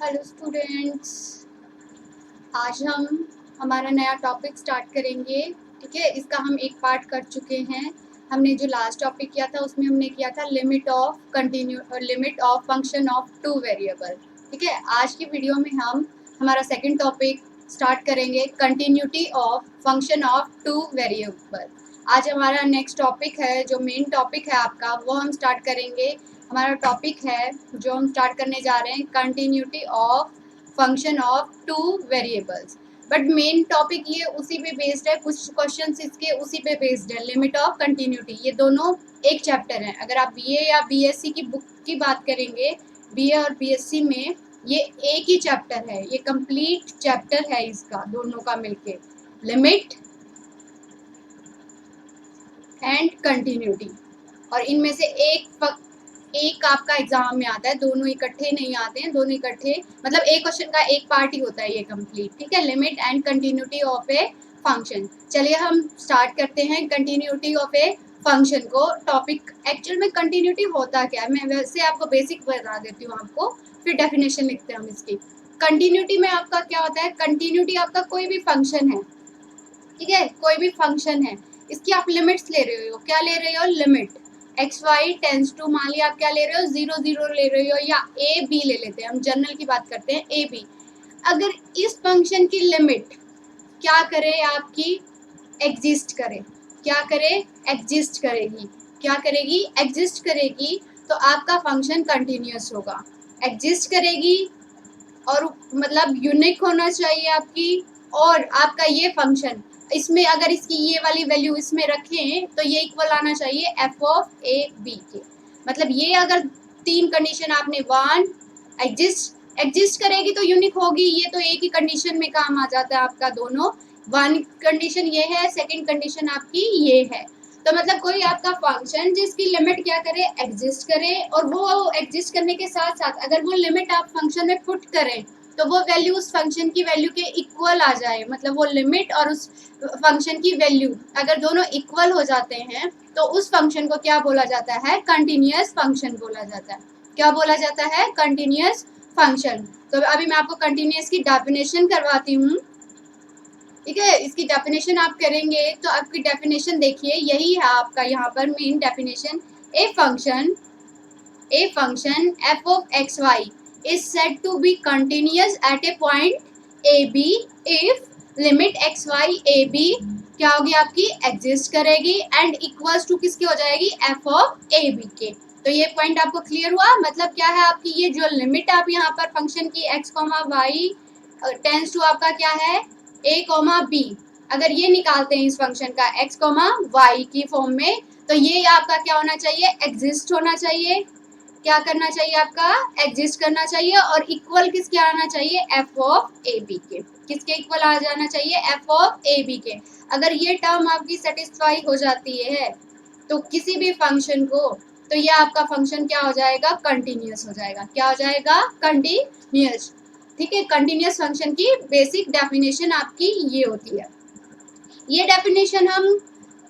Hello students, आज हम हमारा नया टॉपिक स्टार्ट करेंगे। ठीक है, इसका हम एक पार्ट कर चुके हैं। हमने जो लास्ट टॉपिक किया था उसमें हमने किया था limit of function of two variable. ठीक है, आज की वीडियो में हम हमारा सेकंड टॉपिक स्टार्ट करेंगे, continuity of function of two variable. आज हमारा नेक्स्ट टॉपिक है, जो मेन टॉपिक है आपका, वो हम स्टार्ट करेंगे। हमारा टॉपिक है जो हम स्टार्ट करने जा रहे हैं, continuity of function of two variables. But main topic ये उसी पे बेस्ड है, कुछ क्वेश्चंस इसके उसी पे बेस्ड है। लिमिट ऑफ कंटिन्यूटी, ये दोनों एक चैप्टर है। अगर आप बीए या बीएससी की बुक की बात करेंगे, बीए और बीएससी में ये एक ही चैप्टर है, ये कंप्लीट चैप्टर है इसका, दोनों का मिलके लिमिट एंड कंटिन्यूटी। और इनमें से एक आपका एग्जाम में आता है, दोनों इकट्ठे नहीं आते हैं। दोनों इकट्ठे मतलब एक क्वेश्चन का एक पार्ट ही होता है ये कंप्लीट। ठीक है, limit and continuity of a function. चलिए हम स्टार्ट करते हैं कंटिन्यूटी ऑफ ए फंक्शन को। टॉपिक एक्चुअल में कंटिन्यूटी होता क्या है, मैं वैसे आपको बेसिक बता देती हूँ आपको, फिर डेफिनेशन लिखते हैं हम इसकी। कंटिन्यूटी में आपका क्या होता है, कंटिन्यूटी आपका कोई भी फंक्शन है। ठीक है, कोई भी फंक्शन है, इसकी आप लिमिट्स ले रहे हो। क्या ले रहे हो, limit X Y tends to, मान लिया आप क्या ले रहे हो, 0 0 ले रहे हो, या ए बी ले लेते हैं, हम जनरल की बात करते हैं, ए बी। अगर इस फंक्शन की लिमिट क्या करे आपकी, एग्जिस्ट करे, क्या करे, एग्जिस्ट करेगी। क्या करेगी, एग्जिस्ट करेगी, तो आपका फंक्शन कंटिन्यूअस होगा। एग्जिस्ट करेगी और मतलब यूनिक होना चाहिए आपकी, और आपका ये फंक्शन इसमें अगर इसकी ये वाली वैल्यू इसमें रखें तो ये इक्वल आना चाहिए एफ ऑफ ए बी के। मतलब ये अगर तीन कंडीशन आपने, वन एग्जिस्ट करेगी तो यूनिक होगी, ये तो एक ही कंडीशन में काम आ जाता है आपका दोनों। वन कंडीशन ये है, सेकंड कंडीशन आपकी ये है। तो मतलब कोई आपका फंक्शन जिसकी लिमिट क्या करे, एग्जिस्ट करे, और वो एग्जिस्ट करने के साथ साथ अगर वो लिमिट आप फंक्शन में पुट करें तो वो वैल्यू उस फंक्शन की वैल्यू के इक्वल आ जाए। मतलब वो लिमिट और उस फंक्शन की वैल्यू अगर दोनों इक्वल हो जाते हैं तो उस फंक्शन को क्या बोला जाता है, कंटिन्यूअस फंक्शन बोला जाता है। क्या बोला जाता है, कंटिन्यूअस फंक्शन। तो अभी मैं आपको कंटिन्यूअस की डेफिनेशन करवाती हूँ। ठीक है, इसकी डेफिनेशन आप करेंगे तो आपकी डेफिनेशन देखिए, यही है आपका यहाँ पर main definition. A function F of x Y is said to be continuous at a point AB if limit x y a b क्या होगी आपकी, एग्जिस्ट करेगी एंड इक्वल्स टू किसकी हो जाएगी, f ऑफ a b के। तो ये पॉइंट आपको क्लियर हुआ। मतलब क्या है आपकी, ये जो लिमिट आप यहाँ पर फंक्शन की x, y टेंस टू आपका क्या है, a, b, अगर ये निकालते हैं इस फंक्शन का x, y की फॉर्म में, तो ये आपका क्या होना चाहिए, एग्जिस्ट होना चाहिए। क्या करना चाहिए आपका, एग्जिस्ट करना चाहिए, और इक्वल किसके आना चाहिए, एफ ऑफ ए बी के। किसके इक्वल आ जाना चाहिए, एफ ऑफ ए बी के। अगर ये टर्म आपकी सेटिस्फाई हो जाती है तो किसी भी फंक्शन को, तो ये आपका फंक्शन क्या हो जाएगा, कंटिन्यूअस हो जाएगा। क्या हो जाएगा, कंटिन्यूअस। ठीक है, कंटिन्यूअस फंक्शन की बेसिक डेफिनेशन आपकी ये होती है। ये डेफिनेशन हम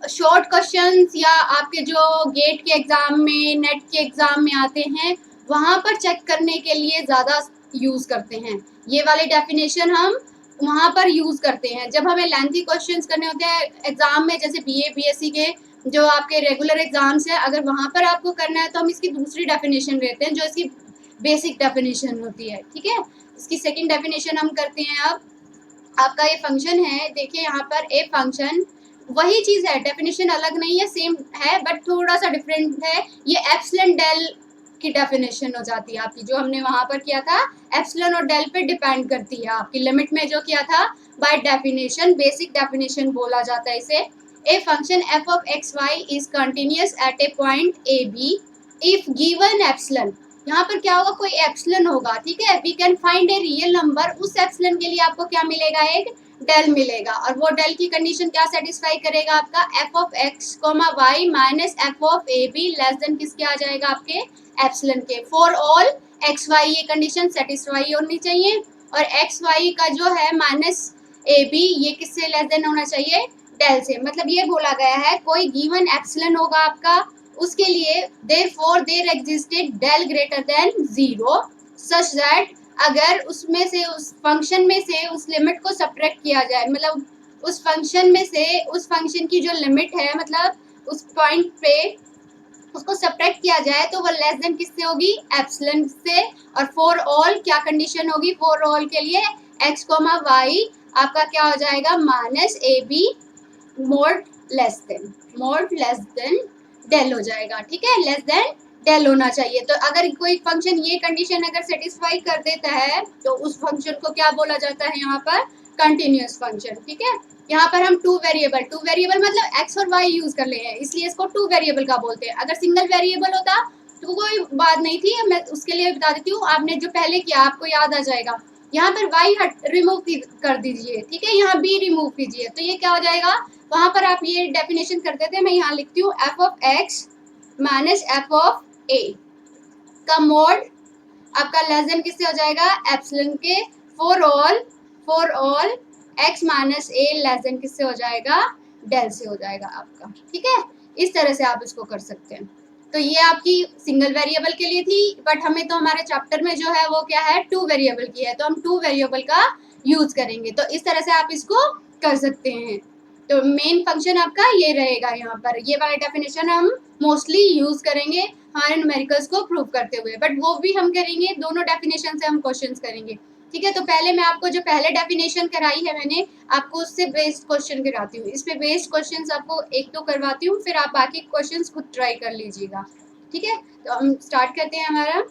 शॉर्ट क्वेश्चंस या आपके जो गेट के एग्जाम में, नेट के एग्जाम में आते हैं, वहाँ पर चेक करने के लिए ज़्यादा यूज़ करते हैं। ये वाले डेफिनेशन हम वहाँ पर यूज़ करते हैं जब हमें लेंथी क्वेश्चंस करने होते हैं एग्जाम में, जैसे बीए बीएससी के जो आपके रेगुलर एग्जाम्स हैं। अगर वहाँ पर आपको करना है तो हम इसकी दूसरी डेफिनेशन लेते हैं जो इसकी बेसिक डेफिनेशन होती है। ठीक है, इसकी सेकेंड डेफिनेशन हम करते हैं। अब आपका ये फंक्शन है, देखिए यहाँ पर ए फंक्शन, वही चीज़ है, डेफिनेशन अलग नहीं है, सेम है बट थोड़ा सा डिफरेंट है। ये एप्सिलॉन डेल की डेफिनेशन हो जाती है आपकी, जो हमने वहाँ पर किया था एप्सिलॉन और डेल पे डिपेंड करती है आपकी लिमिट में जो किया था। बाय डेफिनेशन, बेसिक डेफिनेशन बोला जाता है इसे। A function F of x Y is continuous at a point A B if given epsilon. यहाँ पर क्या होगा, कोई एप्सिलॉन होगा। ठीक है, we can find a real number, उस एप्सिलॉन के लिए आपको क्या मिलेगा, एक डेल मिलेगा, और वो डेल की कंडीशन क्या सेटिस्फाई करेगा, आपका F of x Y minus F of A B less than किसके आ जाएगा, आपके एप्सिलॉन के। फॉर ऑल एक्स वाई ये कंडीशन सेटिस्फाई होनी चाहिए, और एक्स वाई का जो है माइनस ए बी ये किससे लेस देन होना चाहिए, डेल से। मतलब ये बोला गया है कोई गिवन एप्सिलॉन होगा आपका, उसके लिए therefore there existed del greater than 0 such that अगर उसमें से उस फंक्शन में से उस लिमिट को सब्ट्रैक्ट किया जाए, मतलब उस फंक्शन में से उस फंक्शन की जो लिमिट है, मतलब उस पॉइंट पे उसको सब्ट्रैक्ट किया जाए तो वो लेस देन किससे होगी, एप्सिलॉन से। और फॉर ऑल क्या कंडीशन होगी, फॉर ऑल के लिए x कोमा वाई आपका क्या हो जाएगा, minus A B mod less than del हो जाएगा। ठीक है, लेस देन डेल होना चाहिए। तो अगर कोई फंक्शन ये कंडीशन अगर सेटिस्फाई कर देता है तो उस फंक्शन को क्या बोला जाता है, यहाँ पर कंटिन्यूस फंक्शन। ठीक है, यहाँ पर हम टू वेरिएबल मतलब एक्स और वाई यूज कर ले हैं, इसलिए इसको टू वेरिएबल का बोलते हैं। अगर सिंगल वेरिएबल होता तो कोई बात नहीं थी, मैं उसके लिए बता देती हूँ। आपने जो पहले किया आपको याद आ जाएगा, यहाँ पर वाई रिमूव कर दीजिए, ठीक है, यहाँ बी रिमूव कीजिए, तो ये क्या हो जाएगा, वहां पर आप ये डेफिनेशन करते थे, मैं यहाँ लिखती हूँ F of x minus F of a का मोड आपका लेस देन किससे हो जाएगा, एप्सिलॉन के। For all x minus A less than किससे हो जाएगा, डेल से हो जाएगा आपका। ठीक है, इस तरह से आप इसको कर सकते हैं। तो ये आपकी सिंगल वेरिएबल के लिए थी, बट हमें तो हमारे चैप्टर में जो है वो क्या है, टू वेरिएबल की है, तो हम टू वेरिएबल का यूज करेंगे। तो इस तरह से आप इसको कर सकते हैं। तो मेन फंक्शन आपका ये रहेगा, यहाँ पर ये वाला डेफिनेशन हम मोस्टली यूज करेंगे हमारे न्यूमेरिकल्स को प्रूव करते हुए, बट वो भी हम करेंगे दोनों डेफिनेशन से हम क्वेश्चंस करेंगे। ठीक है, तो पहले मैं आपको जो पहले डेफिनेशन कराई है मैंने, आपको उससे बेस्ड क्वेश्चन कराती हूँ। इस पे बेस्ड क्वेश्चंस आपको एक दो करवाती हूँ, फिर आप बाकी क्वेश्चंस खुद ट्राई कर लीजिएगा। ठीक है, तो हम स्टार्ट करते हैं हमारा।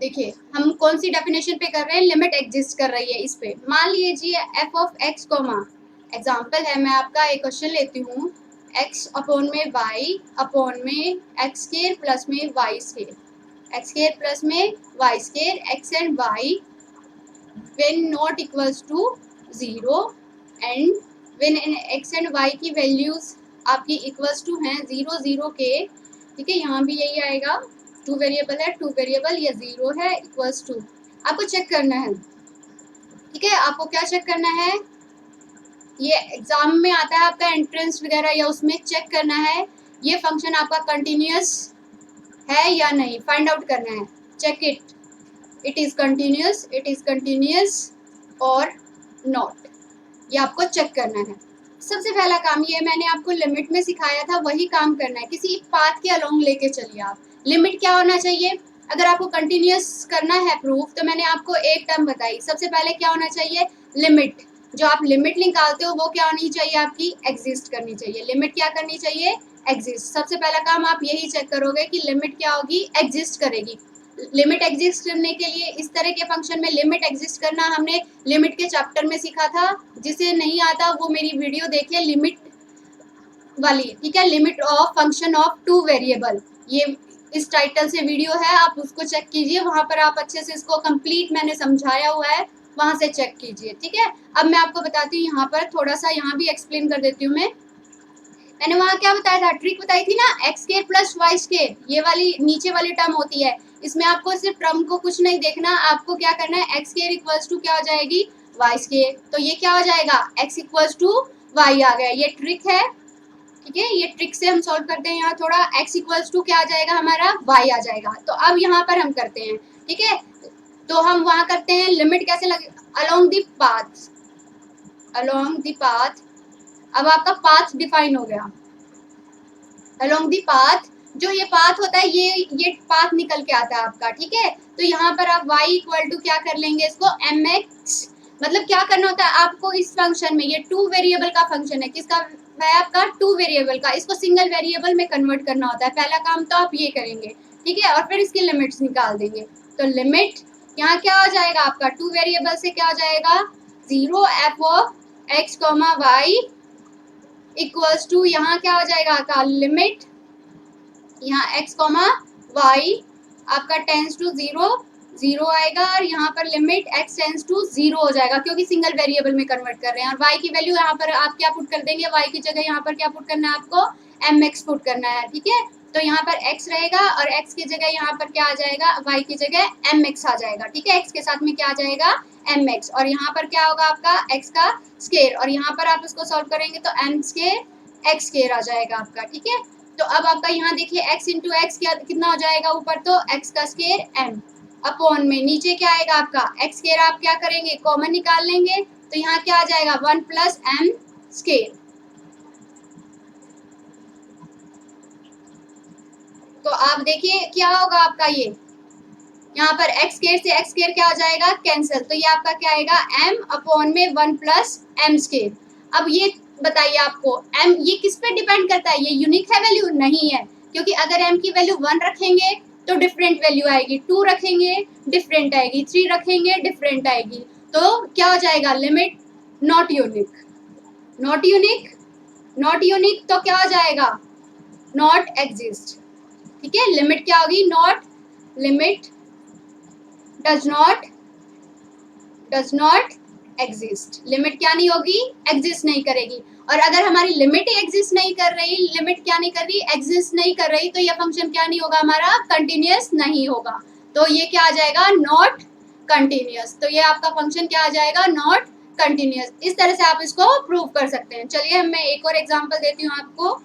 देखिए हम कौन सी डेफिनेशन पे कर रहे हैं, लिमिट एग्जिस्ट कर रही है इस पे। मान लीजिए f of x comma, example है, मैं आपका एक क्वेश्चन लेती हूँ, एक्स अपॉन में वाई अपॉन में एक्स स्केयर प्लस में Y square, x square plus में Y square, x and y when not equals to zero, and when x and y की वैल्यूज आपकी इक्वल्स टू हैं zero zero के। ठीक है, यहाँ भी यही आएगा, टू वेरिएबल है, टू वेरिएबल या जीरो है इक्वल्स टू, आपको चेक करना है। ठीक है, आपको क्या चेक करना है, ये एग्जाम में आता है आपका एंट्रेंस वगैरह या उसमें चेक करना है ये फंक्शन आपका कंटिन्यूअस है या नहीं, फाइंड आउट करना है। चेक इट इज कंटिन्यूअस और नॉट, ये आपको चेक करना है। सबसे पहला काम ये मैंने आपको लिमिट में सिखाया था, वही काम करना है। किसी पाथ के अलोंग लेके चलिए आप। लिमिट क्या होना चाहिए, अगर आपको कंटिन्यूअस करना है प्रूफ, तो मैंने आपको एक टर्म बताई। सबसे पहले क्या होना चाहिए, लिमिट, जो आप लिमिट निकालते हो वो क्या होनी चाहिए, आपकी एग्जिस्ट करनी चाहिए। लिमिट क्या करनी चाहिए, एग्जिस्ट। सबसे पहला काम आप यही चेक करोगे कि लिमिट क्या होगी, एग्जिस्ट करेगी। लिमिट एग्जिस्ट करने के लिए इस तरह के फंक्शन में लिमिट एग्जिस्ट करना हमने लिमिट के चैप्टर में सीखा था। जिसे नहीं आता वो मेरी वीडियो देखिए, लिमिट वाली। ठीक है, limit of function of two variable, ये इस टाइटल से वीडियो है, आप उसको चेक कीजिए, वहां पर आप अच्छे से इसको कंप्लीट मैंने समझाया हुआ है, वहां से चेक कीजिए। ठीक है, अब मैं आपको बताती हूँ, यहाँ पर थोड़ा सा यहाँ भी एक्सप्लेन कर देती हूँ। मैंने वहाँ क्या बताया था, ट्रिक बताई थी ना, X square plus Y square, ये वाली नीचे वाली टर्म होती है। इसमें आपको सिर्फ टर्म को कुछ नहीं देखना, आपको क्या करना है, एक्स स्केयर इक्वल्स टू क्या हो जाएगी, वाई स्केयर। तो ये क्या हो जाएगा, एक्स इक्वल्स टू वाई आ गया, ये ट्रिक है। ठीक है, ये ट्रिक से हम सॉल्व करते हैं। यहाँ थोड़ा एक्स इक्वल्स टू क्या आ जाएगा हमारा, वाई आ जाएगा। तो अब यहाँ पर हम करते हैं, ठीक है, तो हम वहाँ करते हैं लिमिट कैसे लगे, अलोंग द पाथ। अब आपका पाथ डिफाइन हो गया, अलोंग दी पाथ, जो ये पाथ होता है ये पाथ निकल के आता है आपका। ठीक है, तो यहाँ पर आप y इक्वल टू क्या कर लेंगे, इसको mx, मतलब क्या करना होता है आपको इस फंक्शन में, ये टू वेरिएबल का फंक्शन है, किसका है आपका, टू वेरिएबल का, इसको सिंगल वेरिएबल में कन्वर्ट करना होता है। पहला काम तो आप ये करेंगे, ठीक है, और फिर इसकी लिमिट्स निकाल देंगे। तो लिमिट यहाँ क्या हो जाएगा आपका, टू वेरिएबल से क्या हो जाएगा, zero F of x comma Y equals to, यहाँ क्या हो जाएगा आपका लिमिट, यहाँ x कॉमा वाई आपका टेंस टू जीरो, जीरो आएगा, और यहाँ पर limit x tends to zero हो जाएगा, क्योंकि सिंगल वेरिएबल में कन्वर्ट कर रहे हैं। और y की वैल्यू यहाँ पर आप क्या पुट कर देंगे, y की जगह यहाँ पर क्या पुट करना है आपको, mx पुट करना है। ठीक है, तो यहाँ पर x रहेगा और x की जगह यहाँ पर क्या आ जाएगा, y की जगह mx आ जाएगा। ठीक है, x के साथ में क्या आ जाएगा, mx, और यहाँ पर क्या होगा आपका x का स्केयर, और यहाँ पर आप इसको सॉल्व करेंगे तो m स्केयर x स्केयर आ जाएगा आपका। ठीक है, तो अब आपका यहाँ देखिए x इंटू एक्स क्या कितना हो जाएगा ऊपर, तो x का स्केयर m, अपॉन में नीचे क्या आएगा आपका एक्स स्क्वायर, आप क्या करेंगे कॉमन निकाल लेंगे, तो यहाँ क्या आ जाएगा 1 प्लस एम स्क्वायर। तो आप देखिए क्या होगा आपका, ये यहाँ पर एक्स स्क्वायर से एक्स स्क्वायर क्या हो जाएगा कैंसिल, तो ये आपका क्या आएगा m अपॉन में 1 प्लस एम स्क्वायर। अब ये बताइए आपको m ये किस पे डिपेंड करता है, ये यूनिक है वैल्यू नहीं है, क्योंकि अगर m की वैल्यू 1 रखेंगे तो डिफरेंट वैल्यू आएगी, 2 रखेंगे डिफरेंट आएगी, 3 रखेंगे डिफरेंट आएगी, तो क्या हो जाएगा limit not unique. Not unique, not unique तो क्या हो जाएगा नॉट एग्जिस्ट। ठीक है, लिमिट क्या होगी not, limit does not exist, limit क्या नहीं होगी एग्जिस्ट नहीं करेगी। और अगर हमारी लिमिट ही एग्जिस्ट नहीं कर रही, लिमिट क्या नहीं कर रही एग्जिस्ट नहीं कर रही, तो ये फंक्शन क्या नहीं होगा हमारा कंटिन्यूअस नहीं होगा, तो ये क्या आ जाएगा नॉट कंटिन्यूअस। तो ये आपका फंक्शन क्या आ जाएगा नॉट कंटिन्यूअस। इस तरह से आप इसको प्रूव कर सकते हैं। चलिए मैं एक और एग्जांपल देती हूँ आपको।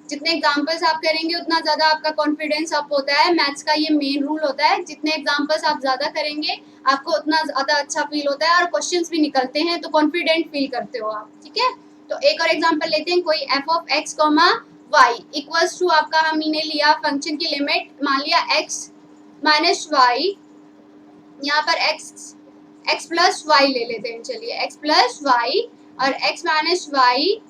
जितने एग्जाम्पल्स आप करेंगे उतना ज़्यादा आपका कॉन्फिडेंस अप होता है। मैथ्स का ये मेन रूल होता है, जितने एग्जाम्पल्स आप ज़्यादा करेंगे आपको उतना ज़्यादा अच्छा फील होता है और क्वेश्चंस भी निकलते हैं तो कॉन्फिडेंट फील करते हो आप। ठीक है, तो एक और एग्जाम्पल लेते हैं। कोई F of x comma Y equals to आपका हमने लिया फंक्शन की लिमिट, मान लिया एक्स माइनस वाई, यहाँ पर एक्स प्लस वाई ले लेते हैं। चलिए एक्स प्लस वाई और X minus Y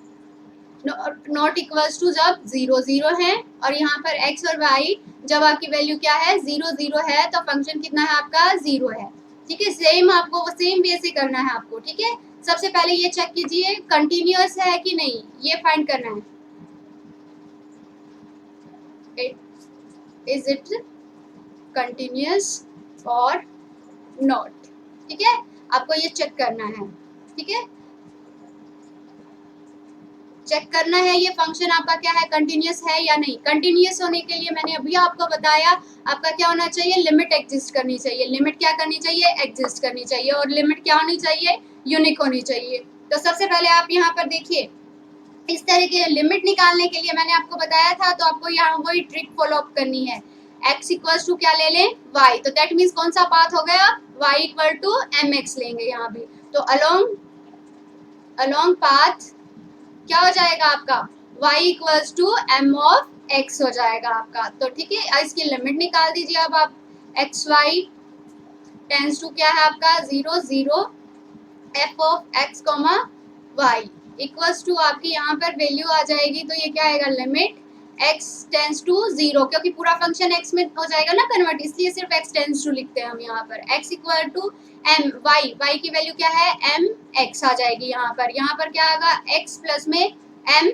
not equals to जब 0 0 है, और यहाँ पर x और y जब आपकी वैल्यू क्या है 0 0 है, तो फंक्शन कितना है आपका 0 है। ठीक है, सेम आपको सेम वे से करना है आपको। ठीक है, सबसे पहले ये चेक कीजिए कंटिन्यूअस है कि नहीं, ये फाइंड करना है इज इट कंटिन्यूअस और नॉट। ठीक है, आपको ये चेक करना है। ठीक है, चेक करना है ये फंक्शन आपका क्या है कंटिन्यूअस है या नहीं। कंटिन्यूअस होने के लिए मैंने अभी आपको बताया आपका क्या होना चाहिए लिमिट एग्जिस्ट करनी चाहिए। लिमिट क्या करनी चाहिए एग्जिस्ट करनी चाहिए, और लिमिट क्या होनी चाहिए यूनिक होनी चाहिए। तो सबसे पहले आप यहाँ पर देखिए, इस तरह के लिमिट निकालने के लिए मैंने आपको बताया था, तो आपको यहाँ वही ट्रिक फॉलो अप करनी है। x इक्वल्स टू क्या ले लें y, तो दैट मीन्स कौन सा पाथ हो गया y इक्वल टू mx लेंगे यहाँ भी, तो अलोंग पाथ क्या हो जाएगा आपका y equals to M of x हो जाएगा आपका। तो ठीक है, इसकी लिमिट निकाल दीजिए अब आप, एक्स वाई टेंस टू क्या है आपका 0 0 F of x comma Y equals to आपकी यहाँ पर वैल्यू आ जाएगी, तो ये क्या आएगा लिमिट x टेंस टू 0, क्योंकि पूरा फंक्शन x में हो जाएगा ना कन्वर्ट, इसलिए सिर्फ x टेंस टू लिखते हैं हम यहाँ पर। x equal to M Y, Y की वैल्यू क्या है एम एक्स आ जाएगी यहाँ पर क्या आएगा x प्लस में एम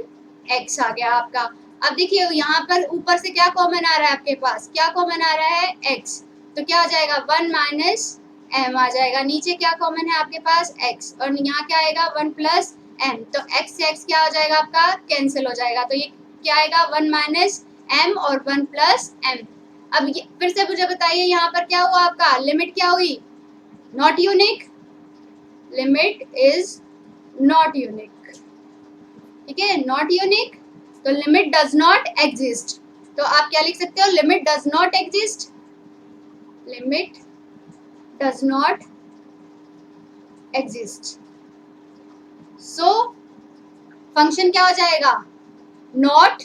एक्स आ गया आपका। अब देखिए यहाँ पर ऊपर से क्या कॉमन आ रहा है आपके पास, क्या कॉमन आ रहा है x, तो क्या आ जाएगा 1 माइनस m आ जाएगा। नीचे क्या कॉमन है आपके पास x, और यहाँ क्या आएगा 1 प्लस m, तो x से x क्या हो जाएगा आपका कैंसिल हो जाएगा, तो ये क्या आएगा 1 माइनस m और 1 प्लस m। अब ये फिर से मुझे बताइए यहाँ पर क्या हुआ आपका लिमिट क्या हुई not unique, limit is not unique. ठीक है, नॉट यूनिक, तो लिमिट डज नॉट एग्जिस्ट, तो आप क्या लिख सकते हो limit does not exist, limit does not exist. So function क्या हो जाएगा नॉट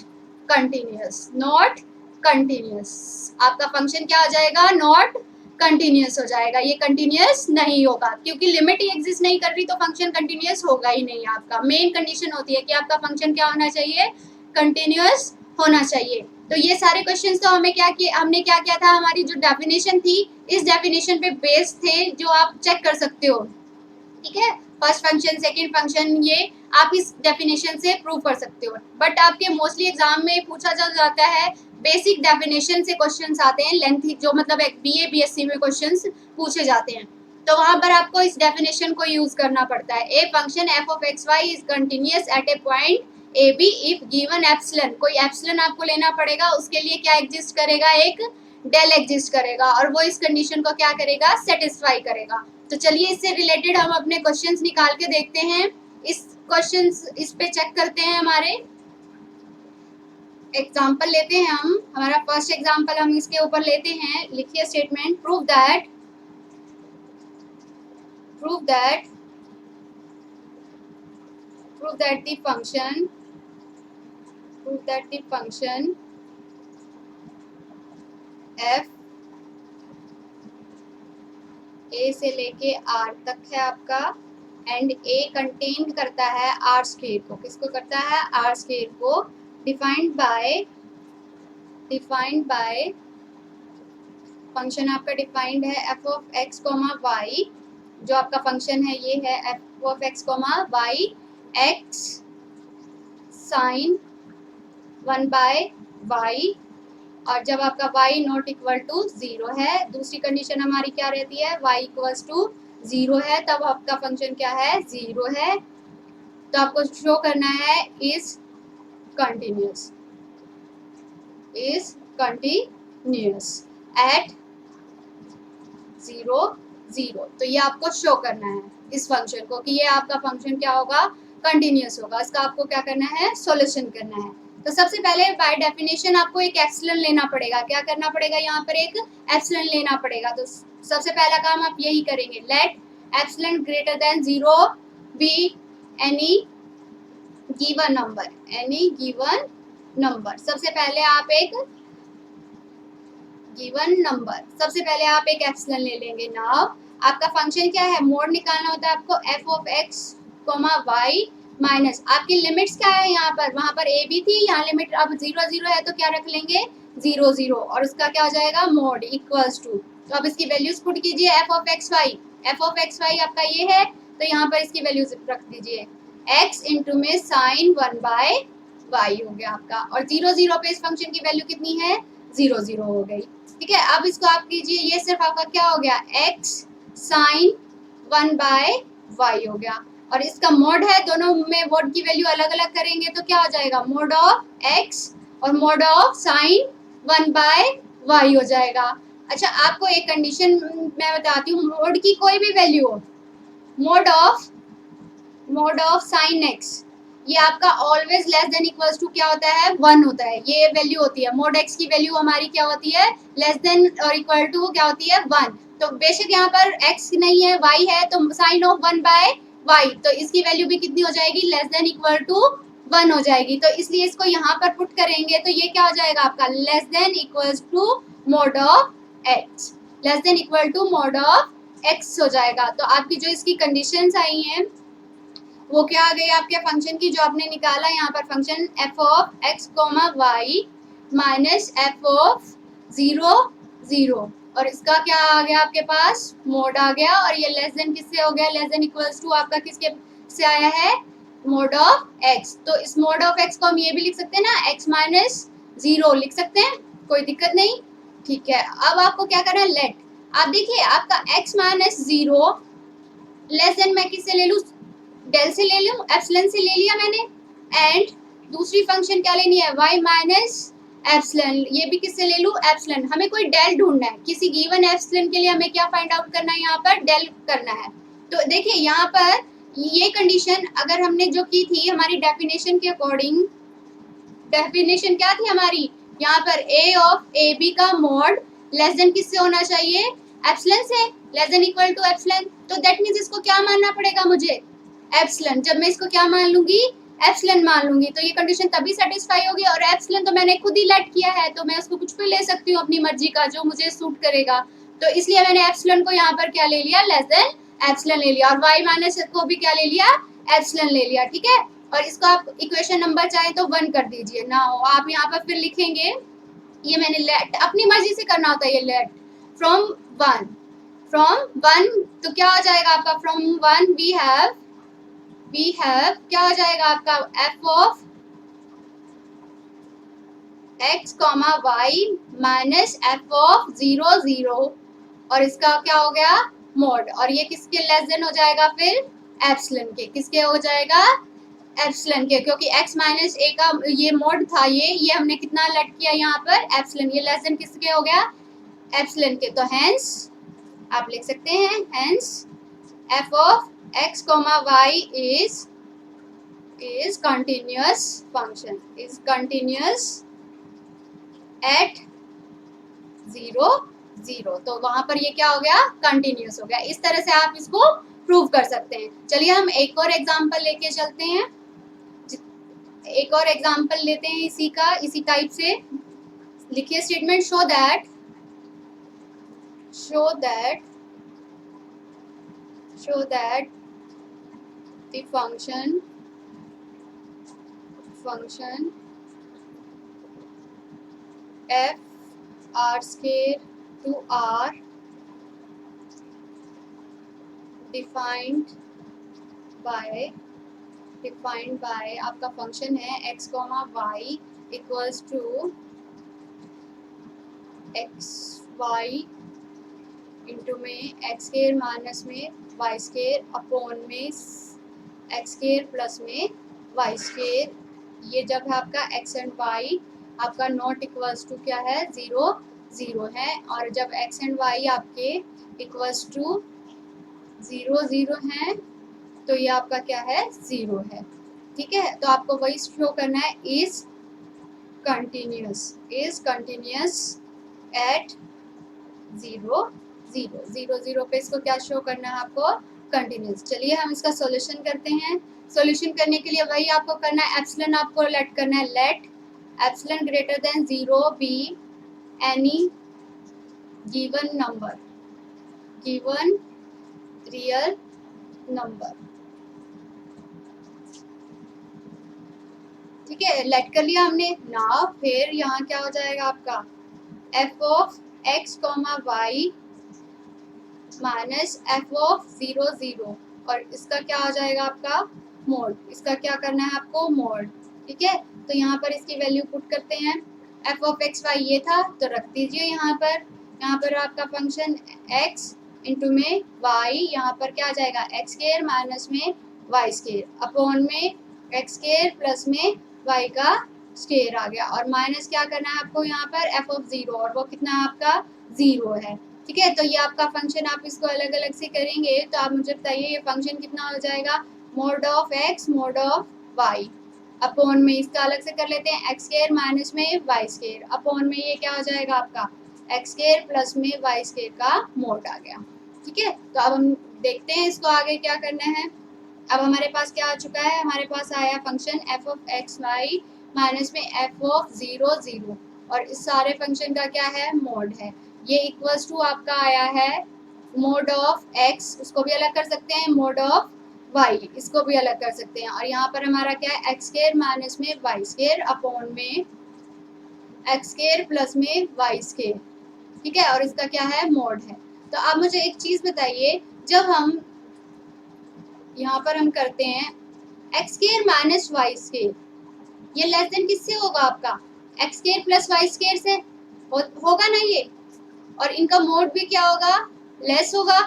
कंटिन्यूअस, नॉट कंटिन्यूअस, आपका फंक्शन क्या हो जाएगा नॉट कंटिन्यूअस हो जाएगा, ये कंटिन्यूअस नहीं होगा, क्योंकि लिमिट ही एग्जिस्ट नहीं कर रही तो फंक्शन कंटिन्यूअस होगा ही नहीं। आपका मेन कंडीशन होती है कि आपका फंक्शन क्या होना चाहिए कंटिन्यूअस होना चाहिए। तो ये सारे क्वेश्चंस तो हमने क्या किया था, हमारी जो डेफिनेशन थी इस डेफिनेशन पे बेस्ड थे, जो आप चेक कर सकते हो। ठीक है, फर्स्ट फंक्शन सेकंड फंक्शन ये आप इस डेफिनेशन से प्रूव कर सकते हो। बट आपके मोस्टली एग्जाम में पूछा जाता है बेसिक डेफिनेशन से क्वेश्चंस आते हैं, लेंथी जो मतलब बीए बीएससी में क्वेश्चंस पूछे जाते हैं, तो वहां पर आपको इस डेफिनेशन को यूज करना पड़ता है। A function F of x Y is continuous at a point A B if given epsilon, कोई एप्सिलॉन आपको लेना पड़ेगा, उसके लिए क्या एग्जिस्ट करेगा एक डेल एग्जिस्ट करेगा, और वो इस कंडीशन को क्या करेगा सेटिस्फाई करेगा। तो चलिए इससे रिलेटेड हम अपने क्वेश्चंस निकाल के देखते हैं। इस क्वेश्चंस इस पे चेक करते हैं, हमारे एग्जाम्पल लेते हैं हम। हमारा फर्स्ट एग्जाम्पल हम इसके ऊपर लेते हैं, लिखिए statement prove that prove that the function f a से लेके r तक है आपका एंड a कंटेन करता है r स्क्वायर को, किसको करता है, r स्क्वायर को, डिफाइंड बाय फंक्शन आपका डिफाइंड है f of x comma y, जो आपका फंक्शन है ये है f of x comma y x sine 1/y, और जब आपका y नॉट इक्वल टू 0 है, दूसरी कंडीशन हमारी क्या रहती है, y इक्वल्स टू 0 है, तब आपका फंक्शन क्या है, 0 है। तो आपको शो करना है इज कंटिन्यूअस एट 0 0। तो ये आपको शो करना है इस फंक्शन को कि ये आपका फंक्शन क्या होगा, कंटिन्यूअस होगा। इसका आपको क्या करना है, सॉल्यूशन करना है। तो सबसे पहले बाय डेफिनेशन आपको एक एप्सिलॉन लेना पड़ेगा। क्या करना पड़ेगा, यहाँ पर एक एप्सिलॉन लेना पड़ेगा। तो सबसे पहला काम आप यही करेंगे, let epsilon greater than 0 be any given number. सबसे पहले आप एक एप्सिलॉन ले लेंगे। नाउ आपका फंक्शन क्या है, मोड निकालना होता है आपको f of x comma y minus आपकी लिमिट्स क्या है, यहाँ पर वहां पर a भी थी, यहाँ लिमिट अब 0 0 है तो क्या रख लेंगे 0 0, और उसका क्या हो जाएगा मोड इक्वल्स टू। तो अब इसकी वैल्यूज पुट कीजिए, f ऑफ x y आपका ये है, तो यहाँ पर इसकी वैल्यूज रख दीजिए, x इंटू में साइन 1/y हो गया आपका, और 0 0 पे इस फंक्शन की वैल्यू कितनी है, 0 0 हो गई। ठीक है, अब इसको आप कीजिए, ये सिर्फ आपका क्या हो गया, x साइन 1/y हो गया, और इसका मोड है, दोनों में मोड की वैल्यू अलग अलग करेंगे तो क्या हो जाएगा, मोड ऑफ x और मोड ऑफ साइन 1/y हो जाएगा। अच्छा, आपको एक कंडीशन मैं बताती हूँ, मोड की कोई भी वैल्यू हो, मोड ऑफ साइन x, ये आपका always less than equals to क्या होता है, 1 होता है, ये वैल्यू होती है। मोड x की वैल्यू हमारी क्या होती है, लेस देन और इक्वल टू क्या होती है, 1। तो बेशक यहाँ पर x नहीं है, y है, तो साइन ऑफ 1/y, तो इसकी वैल्यू भी कितनी हो जाएगी, लेस देन इक्वल टू 1 हो जाएगी। तो इसलिए इसको यहाँ पर पुट करेंगे तो ये क्या हो जाएगा आपका, less than equals to mod of x, less than equal to mod of x हो जाएगा। तो आपकी जो इसकी कंडीशंस आई हैं वो क्या आ गई आपके फंक्शन की, जो आपने निकाला यहाँ पर function f of x comma y minus f of 0 0, और इसका क्या आ गया आपके पास, मोड आ गया, और ये लेस देन किससे हो गया, लेस देन इक्वल्स टू आपका किसके से आया है, मोड ऑफ x। तो इस मोड ऑफ x को हम ये भी लिख सकते हैं ना, x माइनस 0 लिख सकते हैं, कोई दिक्कत नहीं। ठीक है, अब आपको क्या करना है, लेट, आप देखिए आपका x माइनस 0 लेस देन मैं किससे ले लूँ, डेल से ले लूँ, एप्सिलॉन से ले लिया मैंने, एंड दूसरी फंक्शन क्या लेनी है, y माइनस एप्सिलॉन, ये भी किससे ले लूँ, एप्सिलॉन। हमें कोई डेल ढूंढना है, किसी गिवन एप्सिलॉन के लिए हमें क्या फाइंड आउट करना है, यहाँ पर डेल करना है। तो देखिए यहाँ पर ये कंडीशन अगर हमने जो की थी हमारी डेफिनेशन के अकॉर्डिंग, डेफिनेशन क्या थी हमारी, यहाँ पर a ऑफ ए बी का मोड लेस देन किससे होना चाहिए, एप्सिलॉन से, less than equal to epsilon. तो दैट मीन्स इसको क्या मानना पड़ेगा मुझे, एप्सिलॉन। जब मैं इसको क्या मान लूंगी, एप्सिलॉन मान लूंगी, तो ये कंडीशन तभी सेटिस्फाई होगी, और एप्सिलॉन तो मैंने खुद ही लेट किया है, तो मैं उसको कुछ भी ले सकती हूँ अपनी मर्जी का, जो मुझे सूट करेगा। तो इसलिए मैंने एप्सिलॉन को यहाँ पर क्या ले लिया, लेस देन एप्सिलॉन ले लिया, और y माइनस को भी क्या ले लिया, एप्सिलॉन ले लिया। ठीक है, और इसको आप इक्वेशन नंबर चाहे तो 1 कर दीजिए ना, आप यहाँ पर फिर लिखेंगे, ये मैंने लेट अपनी मर्जी से करना होता है, ये लेट फ्रॉम 1 तो क्या हो जाएगा आपका, फ्रॉम 1 वी हैव क्या हो जाएगा आपका, f of x comma y minus f of 0 0, और इसका क्या हो गया मोड, और ये किसके लेस देन हो जाएगा फिर एप्सिलॉन के, किसके हो जाएगा, एप्सिलॉन के, क्योंकि x माइनस a का ये मोड था, ये हमने कितना लेट किया यहाँ पर एप्सिलॉन, ये लेस देन किसके हो गया, एप्सिलॉन के। तो हेंस आप लिख सकते हैं, hence f of x comma y is continuous function, is continuous at 0 0, तो वहां पर ये क्या हो गया, कंटिन्यूस हो गया। इस तरह से आप इसको प्रूव कर सकते हैं। चलिए हम एक और एग्जांपल लेके चलते हैं, एक और एग्जांपल लेते हैं इसी का, इसी टाइप से। लिखिए statement, show that the function f r square to r defined by आपका फंक्शन है x, y equals to X Y into में एक्स स्केयर माइनस में वाई स्केयर अपॉन में एक्स स्केयर प्लस में वाई स्केयर। ये जब है आपका एक्स एंड वाई आपका नॉट इक्वल्स टू क्या है, 0 0 है, और जब एक्स एंड वाई आपके इक्वल्स टू 0 0 हैं तो ये आपका क्या है, 0 है। ठीक है, तो आपको वही शो करना है, इज कंटिन्यूस एट 0 0 0 0 पे इसको क्या शो करना है आपको, कंटिन्यूस। चलिए हम इसका सॉल्यूशन करते हैं। सॉल्यूशन करने के लिए वही आपको करना है, एप्सिलॉन आपको लेट करना है, let epsilon greater than 0 be any given number, given real number. ठीक है, लेट कर लिया हमने ना। फिर यहाँ क्या हो जाएगा आपका, F of x comma Y minus F of 0 0, और इसका क्या हो जाएगा आपका मोड। इसका क्या करना है आपको, मोड। ठीक है, तो यहाँ पर इसकी वैल्यू पुट करते हैं। एफ ऑफ एक्स वाई ये था तो रख दीजिए यहाँ पर आपका फंक्शन एक्स इंटू में वाई, यहाँ पर क्या आ जाएगा, एक्स स्केयर माइनस में वाई स्केयर अपॉन में एक्स स्केयर प्लस में वाई का स्केयर आ गया, और माइनस क्या करना है आपको यहाँ पर एफ ऑफ 0, और वो कितना आपका 0 है। ठीक है, तो ये आपका फंक्शन, आप इसको अलग अलग से करेंगे तो आप मुझे बताइए ये फंक्शन कितना हो जाएगा, mod of X mod of Y upon में इसका अलग से कर लेते हैं, एक्स स्केयर माइनस में वाई स्केयर अपॉन में ये क्या हो जाएगा आपका एक्स स्केयर प्लस में वाई स्केयर का मोड आ गया। ठीक है, तो अब हम देखते हैं इसको आगे क्या करना है। अब हमारे पास क्या आ चुका है, हमारे पास आया function F of x Y minus में एफ ऑफ 0 0, और इस सारे फंक्शन का क्या है, मोड है। ये इक्वल्स टू आपका आया है मोड ऑफ एक्स, उसको भी अलग कर सकते हैं, मोड ऑफ वाई इसको भी अलग कर सकते हैं, और यहाँ पर हमारा क्या है, एक्स स्केयर माइनस में वाई स्केयर अपॉन में एक्स स्केयर प्लस में वाई स्केयर। ठीक है, और इसका क्या है, मोड है। तो आप मुझे एक चीज बताइए, जब हम यहाँ पर हम करते हैं X square minus Y square, ये लेस देन किससे होगा आपका, X square plus Y square से होगा ना ये, और इनका मोड भी क्या होगा, लेस होगा।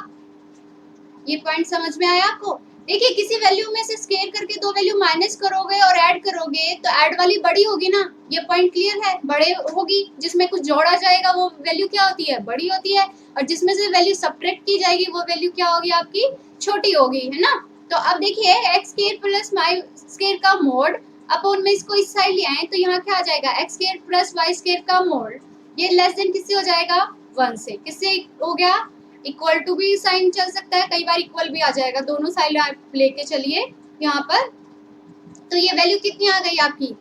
ये पॉइंट समझ में आया आपको। देखिए किसी वैल्यू में से स्केयर करके दो वैल्यू माइनस करोगे और ऐड करोगे तो ऐड वाली बड़ी होगी ना, ये पॉइंट क्लियर है, बड़े होगी। जिसमें कुछ जोड़ा जाएगा वो वैल्यू क्या होती है, बड़ी होती है, और जिसमें से वैल्यू सब्ट्रैक्ट की जाएगी वो वैल्यू क्या होगी आपकी, छोटी होगी, है ना। तो अब देखिए X square plus Y square का मोड अपॉन में इसको इस साइड ले आए तो यहाँ क्या आ जाएगा, X square plus Y square का मोड, ये लेस देन किससे हो जाएगा, 1 से। किससे हो गया, इक्वल टू भी साइन चल सकता है, कई बार इक्वल भी आ जाएगा, दोनों साइड आप लेके चलिए यहाँ पर। तो ये वैल्यू कितनी आ गई आपकी,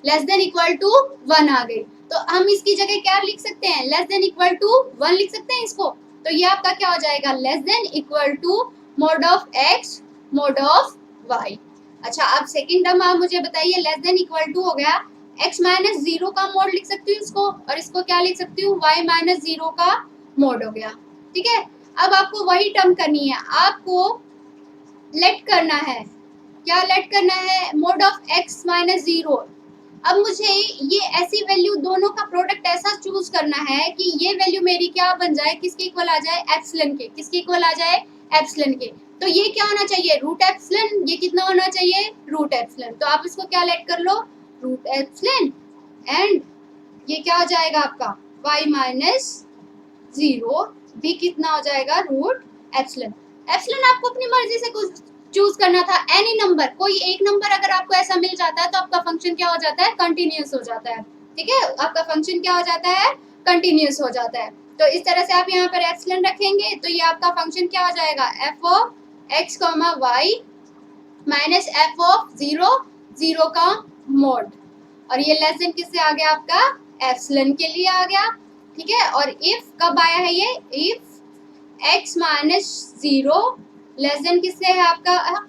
लेस देन इक्वल टू 1 आ गई। तो हम इसकी जगह क्या लिख सकते हैं, लेस देन इक्वल टू 1 लिख सकते हैं इसको। तो ये आपका क्या हो जाएगा, less than equal to mod of X mod of Y. अच्छा, अब सेकंड टर्म आप मुझे बताइए, लेस देन इक्वल टू हो गया, x माइनस 0 का मोड लिख सकती हूँ इसको, और इसको क्या लिख सकती हूँ, y माइनस 0 का मोड हो गया। ठीक है, अब आपको वही टर्म करनी है, आपको लेट करना है, क्या लेट करना है, मोड ऑफ x माइनस 0। अब मुझे ये ऐसी वैल्यू दोनों का प्रोडक्ट ऐसा चूज करना है कि ये वैल्यू मेरी क्या बन जाए, किसके इक्वल आ जाए, एप्सिलॉन के। किसके इक्वल आ जाए, एप्सिलॉन के। तो ये क्या होना चाहिए, रूट एप्सिलॉन। ये कितना होना चाहिए, रूट एप्सिलॉन। तो आप इसको क्या लेट कर लो, रूट एप्सिलॉन, एंड ये क्या हो जाएगा आपका y माइनस 0 भी कितना हो जाएगा, रूट एप्सिलॉन। एप्सिलॉन आपको अपनी मर्जी से कुछ चूज करना था, एनी नंबर, कोई एक नंबर अगर आपको ऐसा मिल जाता है तो आपका फंक्शन क्या हो जाता है, कंटिन्यूस हो जाता है। ठीक है, आपका फंक्शन क्या हो जाता है, कंटिन्यूस हो जाता है। तो इस तरह से आप यहाँ पर एप्सिलॉन रखेंगे तो ये आपका फंक्शन क्या हो जाएगा, F of x comma Y minus F of zero zero का मोड, और ये लेस देन किससे आ गया आपका, एप्सिलॉन के लिए आ गया, ठीक है। और इफ कब आया है ये, if x minus zero less than किससे है आपका,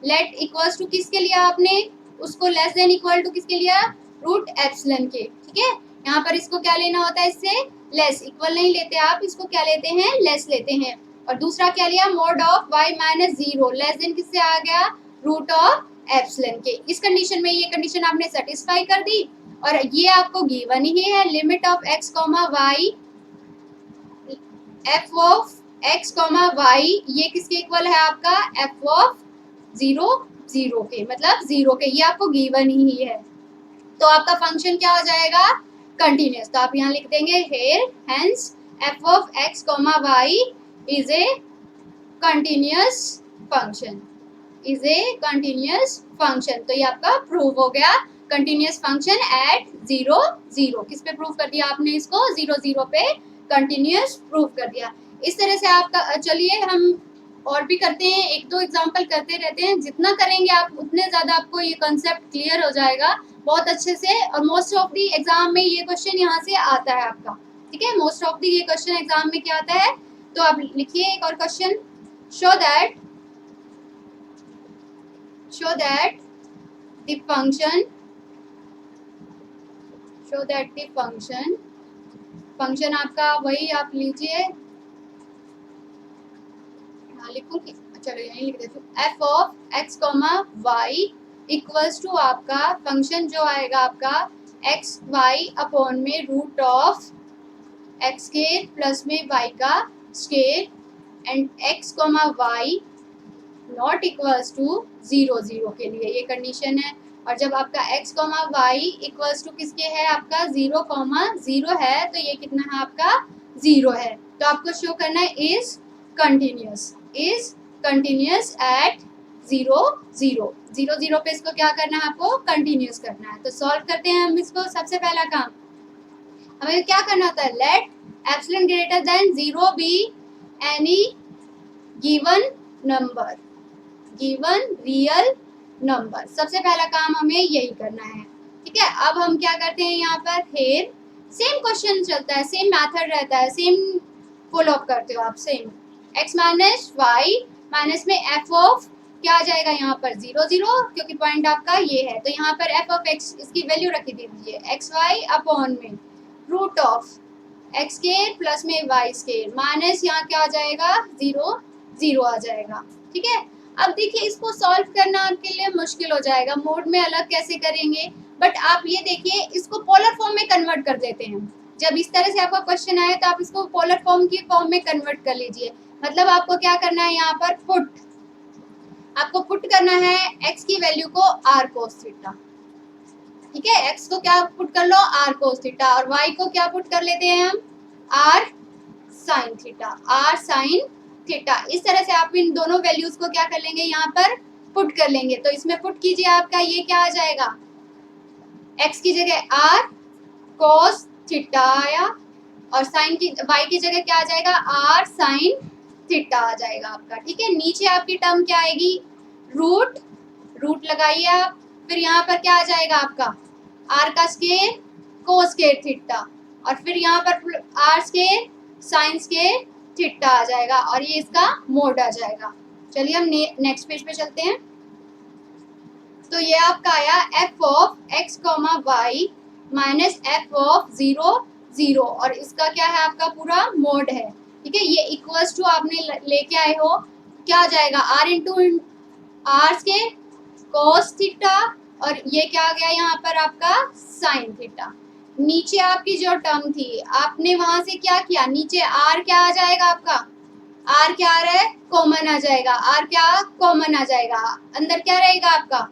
लेट इक्वल्स टू किसके लिया आपने, उसको लेस देन इक्वल टू किसके लिया, रूट एप्सिलॉन के, ठीक है। यहाँ पर इसको क्या लेना होता है, इससे लेस, इक्वल नहीं लेते आप, इसको क्या लेते हैं, लेस लेते हैं। और दूसरा क्या लिया, mod of Y minus zero less than किससे आ गया, रूट ऑफ एप्सिलॉन के। इस कंडीशन में ये कंडीशन आपने सेटिस्फाई कर दी और ये आपको गिवन ही है, limit of x comma Y, F of x comma Y ये किसके इक्वल है आपका, एफ ऑफ जीरो जीरो के, मतलब जीरो के, ये आपको गिवन ही है। तो आपका फंक्शन क्या हो जाएगा, कंटिन्यूस। तो आप यहाँ लिख देंगे here hence F of x comma Y is a continuous function, is a continuous function. तो ये आपका प्रूव हो गया, continuous function at zero zero. किस पे प्रूव कर दिया आपने इसको, जीरो जीरो पे कंटिन्यूस प्रूव कर दिया। इस तरह से आपका, चलिए हम और भी करते हैं, एक दो एग्जांपल करते रहते हैं, जितना करेंगे आप उतने ज़्यादा आपको ये कॉन्सेप्ट क्लियर हो जाएगा बहुत अच्छे से। और मोस्ट ऑफ दी एग्जाम में ये क्वेश्चन यहाँ से आता है आपका, ठीक है, मोस्ट ऑफ दी ये क्वेश्चन एग्जाम में क्या आता है। तो आप लिखिए एक और question, show that the function आपका वही आप लीजिए, लिखूं कि चलो यही लिख देती हूँ, F of x comma Y equals to आपका फंक्शन जो आएगा आपका एक्स वाई अपॉन में root of X square plus में वाई का square and X comma Y not equals to zero zero के लिए, ये कंडीशन है। और जब आपका X comma Y equals to किसके है, आपका जीरो कॉमा जीरो है, तो ये कितना है आपका, जीरो है। तो आपको शो करना है is continuous at zero zero, zero zero पे इसको क्या करना है, आपको कंटिन्यूस करना है। तो सॉल्व करते हैं हम इसको। सबसे पहला काम हमें क्या करना होता है, let epsilon greater than zero be any given number, given real number. सबसे पहला काम हमें यही करना है, ठीक है। अब हम क्या करते हैं, यहाँ पर हेयर सेम क्वेश्चन चलता है, सेम मेथड रहता है, सेम फॉलो अप करते हो आप, same X minus Y minus में एफ ऑफ क्या आ जाएगा यहाँ पर, जीरो जीरो, क्योंकि पॉइंट आपका ये है। तो यहाँ पर एफ ऑफ एक्स इसकी वैल्यू रखी दीजिए, एक्स वाई अपॉन में root of X square plus में वाई स्केयर माइनस यहाँ क्या आ जाएगा, जीरो जीरो आ जाएगा, ठीक है। अब देखिए इसको सॉल्व करना आपके लिए मुश्किल हो जाएगा, मोड में अलग कैसे करेंगे, बट आप ये देखिए इसको पोलर फॉर्म में कन्वर्ट कर देते हैं। जब इस तरह से आपका क्वेश्चन आए तो आप इसको पोलर फॉर्म की फॉर्म में कन्वर्ट कर लीजिए। मतलब आपको क्या करना है, यहाँ पर आपको पुट करना है x की वैल्यू को r cos थीटा, ठीक है। x को क्या पुट कर लो, r cos थीटा, और y को क्या पुट कर लेते हैं हम, r sin थीटा। इस तरह से आप इन दोनों वैल्यूज को क्या कर लेंगे, यहाँ पर पुट कर लेंगे। तो इसमें पुट कीजिए, आपका ये क्या आ जाएगा, x की जगह r cos थीटा आया और sin की y की जगह क्या आ जाएगा, r sin थीटा आ जाएगा आपका, ठीक है। नीचे आपकी टर्म क्या आएगी, रूट लगाइए आप, फिर यहाँ पर क्या आ जाएगा आपका r का स्केयर कोस स्केयर थीटा, और फिर यहाँ पर r square sine square theta आ जाएगा, और ये इसका मोड आ जाएगा। चलिए हम नेक्स्ट पेज पे चलते हैं। तो ये आपका आया F of x comma Y minus F of zero zero, और इसका क्या है, आपका पूरा मोड है, ठीक है। ये इक्वल्स टू आपने लेके आए हो, क्या आ जाएगा, r इंटू आर के कोस थीटा, और ये क्या आ गया यहाँ पर आपका साइन थीटा। नीचे आपकी जो टर्म थी आपने वहां से क्या किया, नीचे r क्या आ जाएगा आपका, r क्या आ रहा है, कॉमन आ जाएगा, r क्या कॉमन आ जाएगा, अंदर क्या रहेगा आपका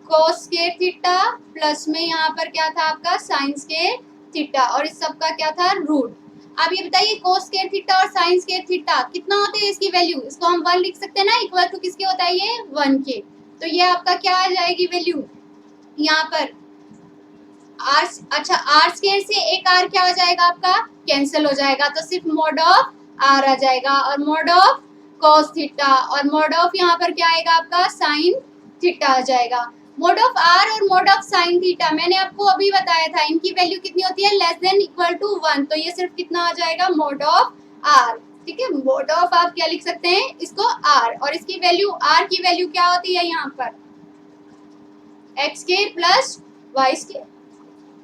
कोस स्क्वायर थीटा प्लस में यहाँ पर क्या था आपका साइन स्क्वायर थीटा, और इस सब का क्या था रूट। अब ये बताइए कोस स्क्वायर थीटा और साइन स्क्वायर थीटा कितना होते हैं, इसकी वैल्यू, इसको हम 1 लिख सकते हैं ना, इक्वल टू किसके होता है ये 1 के। तो ये आपका क्या आ जाएगी वैल्यू, यहाँ पर आर, अच्छा आर स्क्वायर से एक आर क्या हो जाएगा आपका, कैंसिल हो जाएगा, तो सिर्फ मोड ऑफ आर आ जाएगा और मोड ऑफ कॉस थीटा और मोड ऑफ यहाँ पर क्या आएगा आपका साइन थीटा आ जाएगा। मोड ऑफ आर और मोड ऑफ साइन थीटा मैंने आपको अभी बताया था, इनकी वैल्यू कितनी होती है, लेस देन इक्वल टू 1, तो ये सिर्फ कितना आ जाएगा मोड ऑफ आर। ठीक है, मोड ऑफ आप क्या लिख सकते हैं इसको आर, और इसकी वैल्यू आर की वैल्यू क्या होती है यहाँ पर X square plus Y square,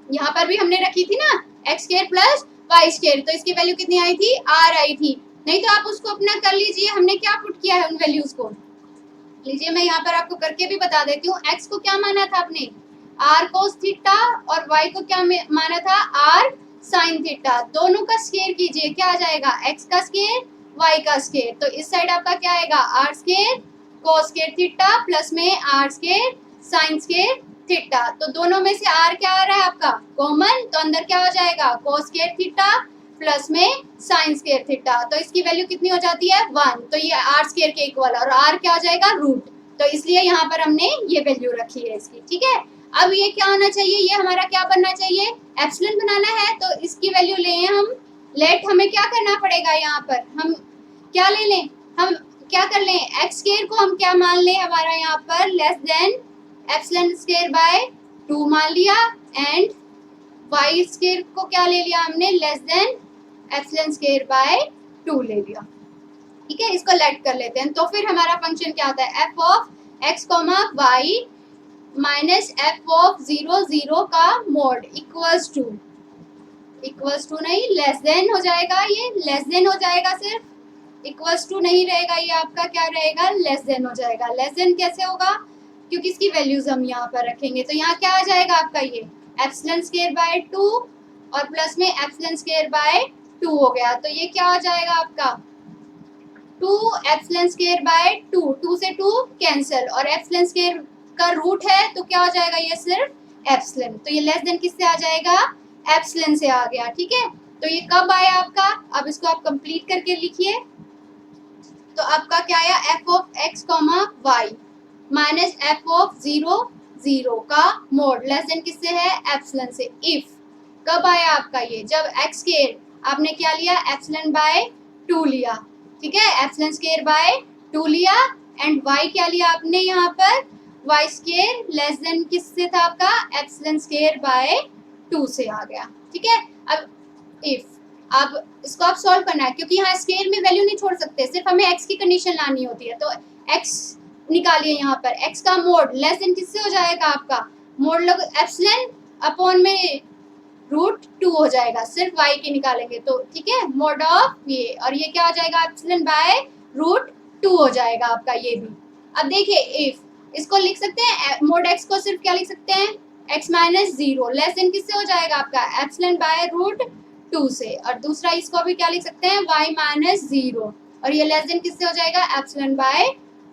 यहाँ पर भी हमने रखी थी ना X square plus Y square, तो इसकी वैल्यू कितनी आई थी आर आई थी। नहीं तो आप उसको अपना कर लीजिए, हमने क्या पुट किया है उन वैल्यूज को, लीजिए मैं यहाँ पर आपको करके भी बता देती हूँ। एक्स को क्या माना था आपने आर कोस थीटा और वाई को क्या माना था आर साइन थीटा, दोनों का स्क्वायर कीजिए क्या आ जाएगा एक्स का स्क्वायर वाई का स्क्वायर, तो इस साइड आपका क्या आएगा r square cos square theta plus में r square sine square theta, तो दोनों में से आर क्या आ रहा है आपका कॉमन, तो अंदर क्या हो जाएगा कोस स्क्वायर थीटा प्लस में साइन स्क्वायर थीटा, तो इसकी वैल्यू कितनी हो जाती है 1, तो ये आर स्क्वायर के इक्वल और आर क्या हो जाएगा रूट, तो इसलिए यहाँ पर हमने ये वैल्यू रखी है इसकी। ठीक है, अब ये क्या होना चाहिए, ये हमारा क्या बनना चाहिए एप्सिलॉन बनाना है, तो इसकी वैल्यू लें हम, लेट हमें क्या करना पड़ेगा यहाँ पर हम क्या ले लें, हम क्या कर लें एक्स स्क्वायर को हम क्या मान लें हमारा यहाँ पर less than epsilon square by 2 मान लिया, एंड वाई स्क्वायर को क्या ले लिया हमने less than epsilon square by 2 ले लिया। ठीक है, इसको लेट कर लेते हैं, तो फिर हमारा फंक्शन क्या आता है F of x comma Y minus F of 0 0 का मोड इक्वल्स टू नहीं लेस देन हो जाएगा, ये लेस देन हो जाएगा, सिर्फ इक्वल्स टू नहीं रहेगा, ये आपका क्या रहेगा लेस देन हो जाएगा। लेस देन कैसे होगा, क्योंकि इसकी वैल्यूज हम यहाँ पर रखेंगे, तो यहाँ क्या आ जाएगा आपका ये एप्सिलॉन स्क्वायर बाय 2 और प्लस में एप्सिलॉन स्क्वायर बाय 2 हो गया, तो ये क्या हो जाएगा आपका 2 एप्सिलॉन स्क्वायर बाय 2, 2 से 2 कैंसिल और एप्सिलॉन स्क्वायर का रूट है तो क्या हो जाएगा ये सिर्फ एप्सिलॉन, तो ये लेस देन किससे आ जाएगा एप्सिलॉन से आ गया। ठीक है, तो ये कब आया आपका, अब इसको आप कंप्लीट करके लिखिए, तो आपका क्या आया F of x comma Y minus F of 0 0 का मोड लेस देन किससे है एप्सिलॉन से। इफ कब आया आपका ये जब एक्स स्क्वायर आपने क्या लिया एप्सिलॉन बाय 2 लिया, ठीक है एप्सिलॉन स्क्वायर बाय 2 लिया, एंड वाई क्या लिया आपने यहाँ पर वाई स्क्वायर लेस देन किससे था आपका एप्सिलॉन स्क्वायर बाय 2 से आ गया। ठीक है, अब इफ अब इसको आप सॉल्व करना है, क्योंकि यहाँ स्क्वायर में वैल्यू नहीं छोड़ सकते, सिर्फ हमें एक्स की कंडीशन लानी होती है, तो एक्स निकालिए यहाँ पर, एक्स का मोड लेस देन किससे हो जाएगा आपका मोड लोग एप्सिलॉन अपॉन में रूट 2 हो जाएगा, सिर्फ y के निकालेंगे तो। ठीक है, मोड ऑफ ये और ये क्या हो जाएगा एप्सिलॉन बाय रूट 2 हो जाएगा आपका ये भी। अब देखिए इफ इसको लिख सकते हैं मोड x को सिर्फ क्या लिख सकते हैं x माइनस 0 लेस देन किससे हो जाएगा आपका एप्सिलॉन बाय रूट 2 से, और दूसरा इसको भी क्या लिख सकते हैं y माइनस 0 और ये लेस देन किससे हो जाएगा एप्सिलॉन बाय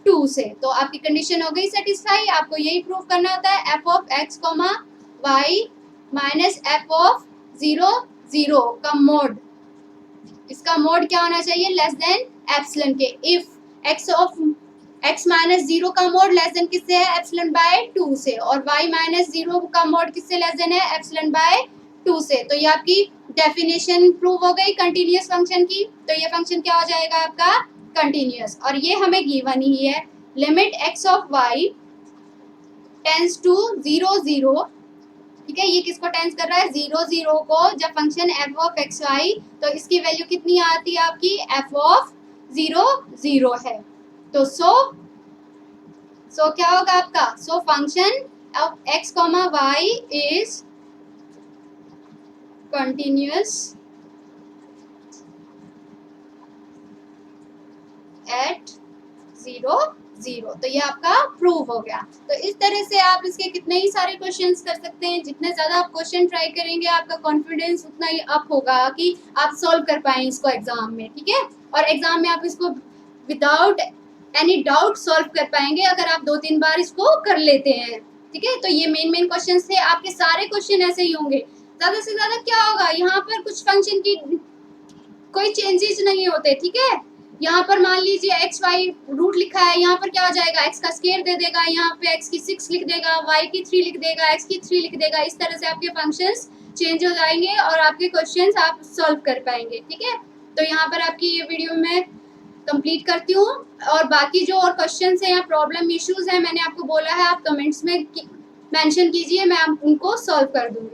2 से, तो आपकी कंडीशन हो गई सेटिस्फाई। आपको यही प्रूव करना होता है F of x comma Y minus F of 0 0 का मोड, इसका मोड क्या होना चाहिए लेस देन एप्सिलॉन के। If x of x minus 0 का मोड लेस देन किससे है एप्सिलॉन बाय 2 से, और वाई माइनस 0 का मोड किससे लेस देन है एप्सिलॉन बाय 2 से, तो ये आपकी डेफिनेशन प्रूव हो गई कंटिन्यूअस फंक्शन की। तो ये फंक्शन क्या हो जाएगा आपका कंटिन्यूअस, और ये हमें गिवन ही है limit x of y tends to 0 0। ठीक है, ये किसको टेंस कर रहा है 0 0 को, जब function F of x y, तो इसकी वैल्यू कितनी आती है आपकी एफ ऑफ 0 0 है, तो सो क्या होगा आपका so function of x comma Y is continuous at 0 0, तो ये आपका प्रूव हो गया। तो इस तरह से आप इसके कितने ही सारे क्वेश्चंस कर सकते हैं, जितने ज़्यादा आप क्वेश्चन ट्राई करेंगे आपका कॉन्फिडेंस उतना ही अप होगा कि आप सॉल्व कर पाएँ इसको एग्जाम में। ठीक है, और एग्जाम में आप इसको विदाउट एनी डाउट सॉल्व कर पाएंगे अगर आप 2-3 बार इसको कर लेते हैं। ठीक है, तो ये मेन क्वेश्चन थे, आपके सारे क्वेश्चन ऐसे ही होंगे। ज़्यादा से ज़्यादा क्या होगा यहाँ पर कुछ फंक्शन की कोई चेंजेस नहीं होते। ठीक है, यहाँ पर मान लीजिए एक्स वाई रूट लिखा है, यहाँ पर क्या हो जाएगा, एक्स का स्केयर दे देगा, यहाँ पे एक्स की 6 लिख देगा, वाई की 3 लिख देगा, एक्स की 3 लिख देगा। इस तरह से आपके फंक्शंस चेंज हो जाएंगे और आपके क्वेश्चंस आप सॉल्व कर पाएंगे। ठीक है, तो यहाँ पर आपकी ये वीडियो मैं कंप्लीट करती हूँ, और बाकी जो और क्वेश्चंस हैं या प्रॉब्लम इश्यूज हैं मैंने आपको बोला है, आप कमेंट्स में मेंशन कीजिए, मैं उनको सॉल्व कर दूंगी।